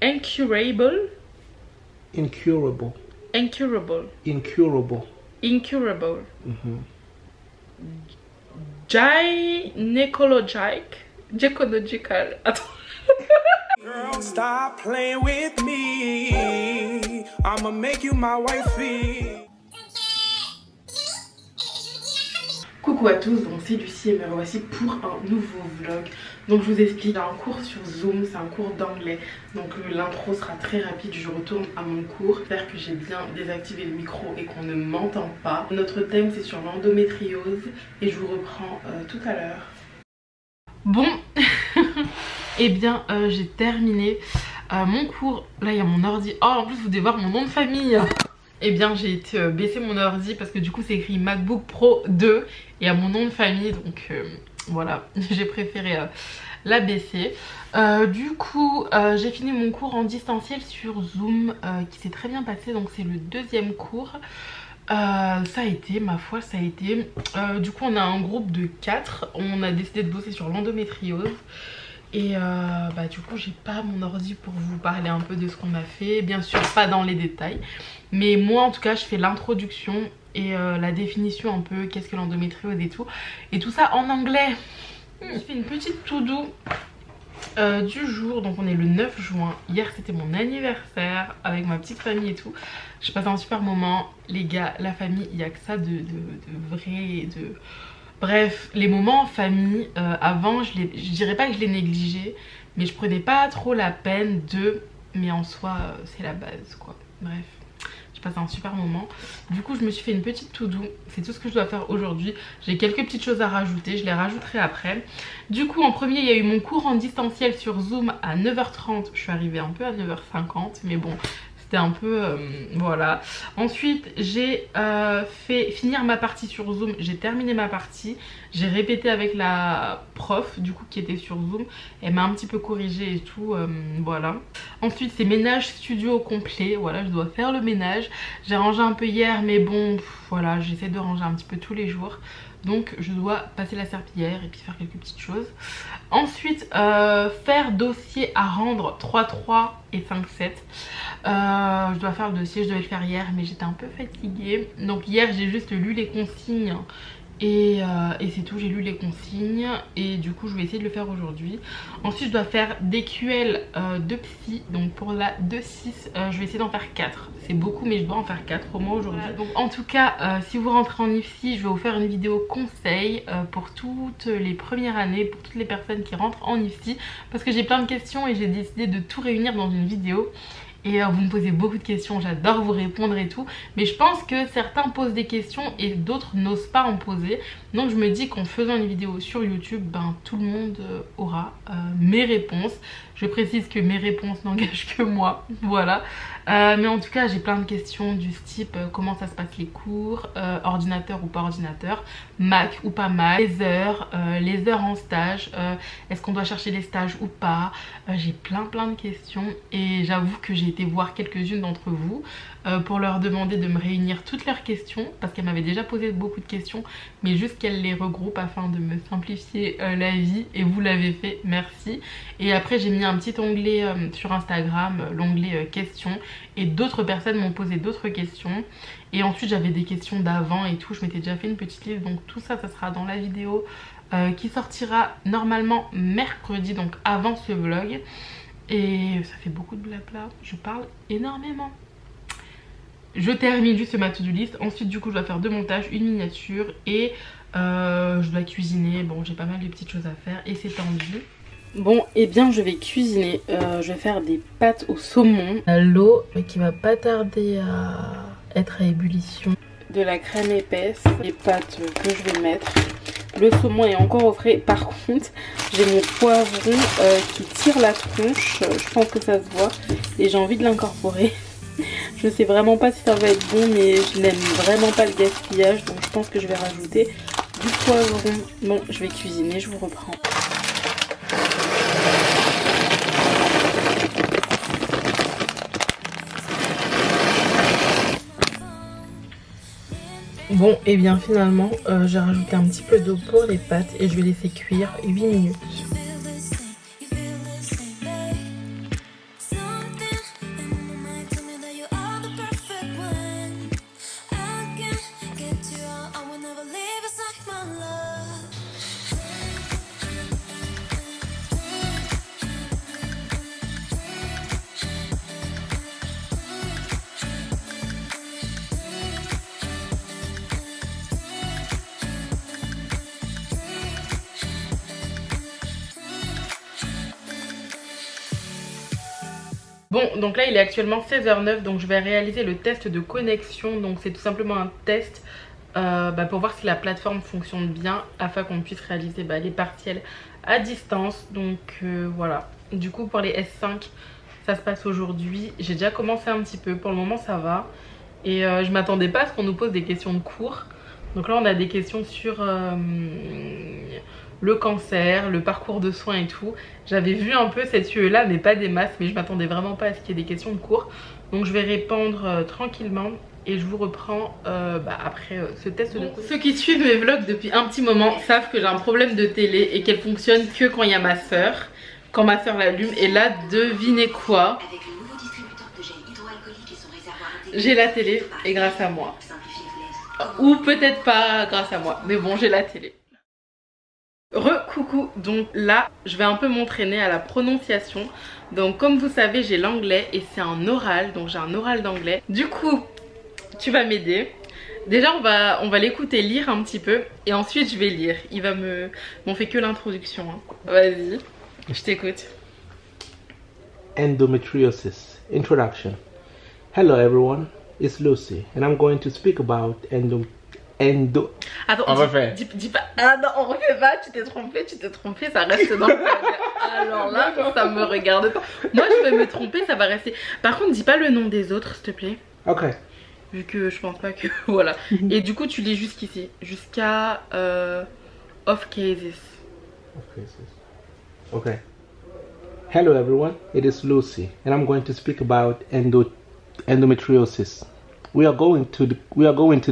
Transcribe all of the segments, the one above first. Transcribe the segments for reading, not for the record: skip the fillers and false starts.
Incurable. Incurable. Incurable. Incurable. Incurable. Gynecological. Attends. Girl, stop playing with me. I'ma make you my wifey. Coucou à tous, donc c'est Lucie et me revoici pour un nouveau vlog. Donc je vous explique, j'ai un cours sur Zoom, c'est un cours d'anglais. Donc l'intro sera très rapide, je retourne à mon cours. J'espère que j'ai bien désactivé le micro et qu'on ne m'entend pas. Notre thème c'est sur l'endométriose et je vous reprends tout à l'heure. Bon, et bien j'ai terminé mon cours. Là il y a mon ordi. Oh en plus vous devez voir mon nom de famille. Eh bien j'ai été baisser mon ordi parce que du coup c'est écrit MacBook Pro 2 et à mon nom de famille, donc voilà, j'ai préféré la baisser. Du coup j'ai fini mon cours en distanciel sur Zoom qui s'est très bien passé, donc c'est le deuxième cours. Ça a été, ma foi ça a été. Du coup on a un groupe de 4, on a décidé de bosser sur l'endométriose. Et bah du coup j'ai pas mon ordi pour vous parler un peu de ce qu'on a fait, bien sûr pas dans les détails, mais moi en tout cas je fais l'introduction et la définition un peu qu'est-ce que l'endométriose et tout ça en anglais. Je fais une petite to-do du jour, donc on est le 9 juin, hier c'était mon anniversaire avec ma petite famille et tout. J'ai passé un super moment, les gars, la famille, il n'y a que ça de vrai, de... Bref, les moments en famille, avant, je dirais pas que je les négligeais, mais je prenais pas trop la peine de... Mais en soi, c'est la base, quoi. Bref, j'ai passé un super moment. Du coup, je me suis fait une petite to-do. C'est tout ce que je dois faire aujourd'hui. J'ai quelques petites choses à rajouter, je les rajouterai après. Du coup, en premier, il y a eu mon cours en distanciel sur Zoom à 9h30. Je suis arrivée un peu à 9h50, mais bon... un peu voilà. Ensuite j'ai fait finir ma partie sur Zoom, j'ai terminé ma partie, j'ai répété avec la prof du coup qui était sur Zoom, elle m'a un petit peu corrigé et tout, voilà. Ensuite c'est ménage studio complet, voilà, je dois faire le ménage, j'ai rangé un peu hier mais bon voilà, j'essaie de ranger un petit peu tous les jours. Donc je dois passer la serpillière et puis faire quelques petites choses. Ensuite faire dossier à rendre 3.3 et 5.7. Je dois faire le dossier, je devais le faire hier mais j'étais un peu fatiguée. Donc hier j'ai juste lu les consignes et c'est tout, j'ai lu les consignes et du coup je vais essayer de le faire aujourd'hui. Ensuite je dois faire des QL de psy, donc pour la 2.6 je vais essayer d'en faire 4. C'est beaucoup mais je dois en faire 4 au moins aujourd'hui. Voilà, donc en tout cas si vous rentrez en IFSI, je vais vous faire une vidéo conseil pour toutes les premières années, pour toutes les personnes qui rentrent en IFSI, parce que j'ai plein de questions et j'ai décidé de tout réunir dans une vidéo. Et vous me posez beaucoup de questions, j'adore vous répondre et tout. Mais je pense que certains posent des questions et d'autres n'osent pas en poser. Donc je me dis qu'en faisant une vidéo sur YouTube, ben, tout le monde aura mes réponses. Je précise que mes réponses n'engagent que moi, voilà. Mais en tout cas j'ai plein de questions du type comment ça se passe les cours, ordinateur ou pas ordinateur, Mac ou pas Mac, les heures en stage, est-ce qu'on doit chercher des stages ou pas. J'ai plein de questions et j'avoue que j'ai été voir quelques-unes d'entre vous pour leur demander de me réunir toutes leurs questions, parce qu'elles m'avaient déjà posé beaucoup de questions, mais juste qu'elles les regroupent afin de me simplifier la vie, et vous l'avez fait, merci. Et après j'ai mis un petit onglet sur Instagram, l'onglet questions, et d'autres personnes m'ont posé d'autres questions. Et ensuite j'avais des questions d'avant et tout, je m'étais déjà fait une petite liste, donc tout ça, ça sera dans la vidéo qui sortira normalement mercredi, donc avant ce vlog. Et ça fait beaucoup de blabla, je parle énormément. Je termine juste ma to-do list. Ensuite du coup je dois faire deux montages, une miniature et je dois cuisiner. Bon j'ai pas mal de petites choses à faire et c'est tendu. Bon et bien je vais cuisiner, je vais faire des pâtes au saumon. L'eau qui va pas tarder à être à ébullition. De la crème épaisse, les pâtes que je vais mettre. Le saumon est encore au frais. Par contre j'ai mon poivron qui tire la tronche, je pense que ça se voit et j'ai envie de l'incorporer. Je sais vraiment pas si ça va être bon, mais je n'aime vraiment pas le gaspillage, donc je pense que je vais rajouter du poivron. Bon, je vais cuisiner, je vous reprends. Bon, et bien finalement, j'ai rajouté un petit peu d'eau pour les pâtes et je vais laisser cuire 8 minutes. Bon, donc là il est actuellement 16h09, donc je vais réaliser le test de connexion. Donc c'est tout simplement un test pour voir si la plateforme fonctionne bien afin qu'on puisse réaliser les partiels à distance. Donc voilà, du coup pour les S5 ça se passe aujourd'hui. J'ai déjà commencé un petit peu, pour le moment ça va. Et je m'attendais pas à ce qu'on nous pose des questions de cours. Donc là on a des questions sur le cancer, le parcours de soins et tout. J'avais vu un peu cette UE là mais pas des masses, mais je m'attendais vraiment pas à ce qu'il y ait des questions de cours. Donc je vais répondre tranquillement et je vous reprends après ce test de cours. Ceux qui suivent mes vlogs depuis un petit moment savent que j'ai un problème de télé et qu'elle fonctionne que quand il y a ma soeur, quand ma soeur l'allume. Et là devinez quoi, j'ai la télé et grâce à moi. Ou peut-être pas grâce à moi, mais bon j'ai la télé. Coucou, donc là je vais un peu m'entraîner à la prononciation. Donc comme vous savez j'ai l'anglais et c'est un oral, donc j'ai un oral d'anglais. Du coup tu vas m'aider. Déjà on va l'écouter lire un petit peu et ensuite je vais lire. Il va me... Bon, on fait que l'introduction hein. Vas-y, je t'écoute. Endometriosis. Introduction. Hello everyone, it's Lucy and I'm going to speak about Attends, on refait. Dis pas. Ah non, on refait pas, tu t'es trompé, ça reste dans le... Alors là, ça me regarde pas. Moi je vais me tromper, ça va rester. Par contre, dis pas le nom des autres, s'il te plaît. Ok. Vu que je pense pas que... Voilà. Et du coup, tu lis jusqu'ici. Jusqu'à... Of cases. Of cases. Ok. Hello everyone, it is Lucy and I'm going to speak about endometriosis. We are going to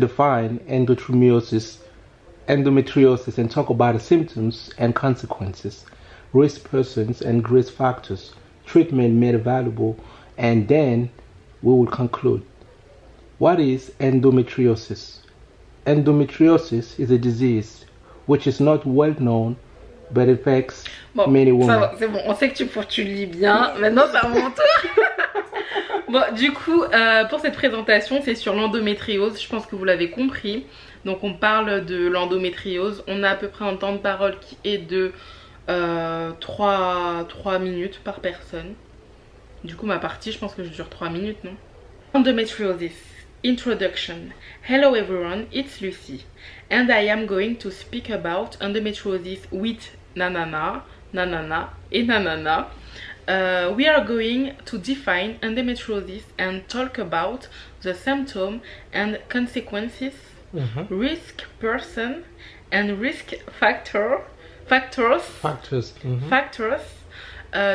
define endometriosis and talk about the symptoms and consequences, risk persons and risk factors, treatment made available, and then we will conclude. What is endometriosis? Endometriosis is a disease which is not well known but affects many women. C'est bon, on sait que tu lis bien. Maintenant c'est à mon tour. Bon, du coup, pour cette présentation, c'est sur l'endométriose. Je pense que vous l'avez compris. Donc, on parle de l'endométriose. On a à peu près un temps de parole qui est de 3 minutes par personne. Du coup, ma partie, je pense que je dure 3 minutes, non? Endometriosis. Introduction. Hello everyone, it's Lucy. And I am going to speak about endometriosis with nanana, nanana et nanana. We are going to define endometriosis and talk about the symptoms and consequences, risk person and risk factors,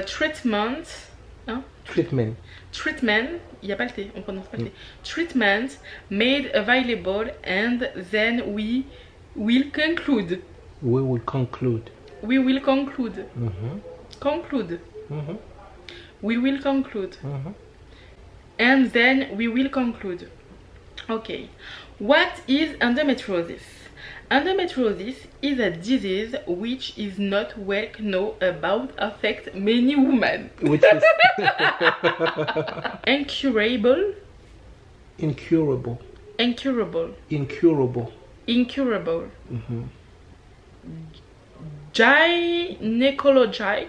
treatment, il n'y a pas le T, on prononce pas le T. Treatment made available and then we will conclude. We will conclude. We will conclude. Conclude. We will conclude. And then we will conclude. Okay. What is endometriosis? Endometriosis is a disease which is not well known about, affect many women. Which is incurable. Incurable. Incurable. Incurable. Incurable. Gynecological.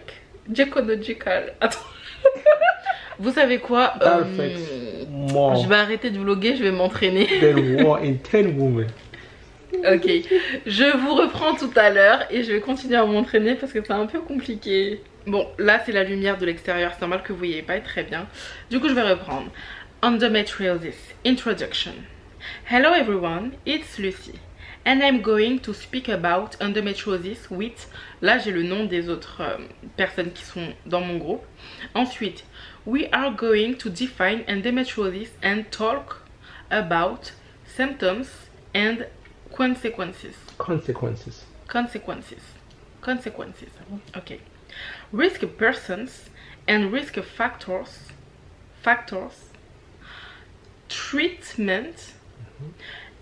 Attends. Vous savez quoi? Je vais arrêter de vlogger, je vais m'entraîner. Then war in 10 women. Ok, je vous reprends tout à l'heure et je vais continuer à m'entraîner parce que c'est un peu compliqué. Bon, là c'est la lumière de l'extérieur, c'est normal que vous voyez pas très bien. Du coup je vais reprendre. Endometriosis. Introduction. Hello everyone, it's Lucy. And I'm going to speak about endometriosis with... Là j'ai le nom des autres personnes qui sont dans mon groupe. Ensuite, we are going to define endometriosis and talk about symptoms and consequences. Okay. Risk persons and risk factors. Treatment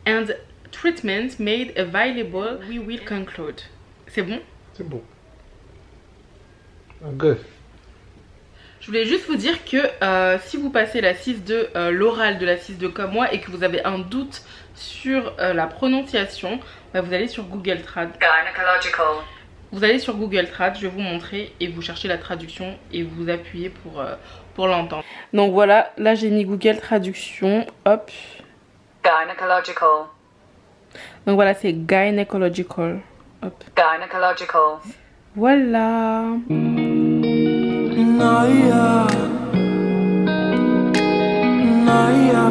and treatment made available. We will conclude. C'est bon? C'est bon. Good. Je voulais juste vous dire que si vous passez la 6-2, l'oral de la 6-2 comme moi et que vous avez un doute sur la prononciation, vous allez sur Google Trad. Vous allez sur Google Trad, je vais vous montrer et vous cherchez la traduction et vous appuyez pour l'entendre. Donc voilà, là j'ai mis Google Traduction, hop. Gynecological. Donc voilà, c'est gynecological. Hop. Gynecological. Voilà. Naya, Naya,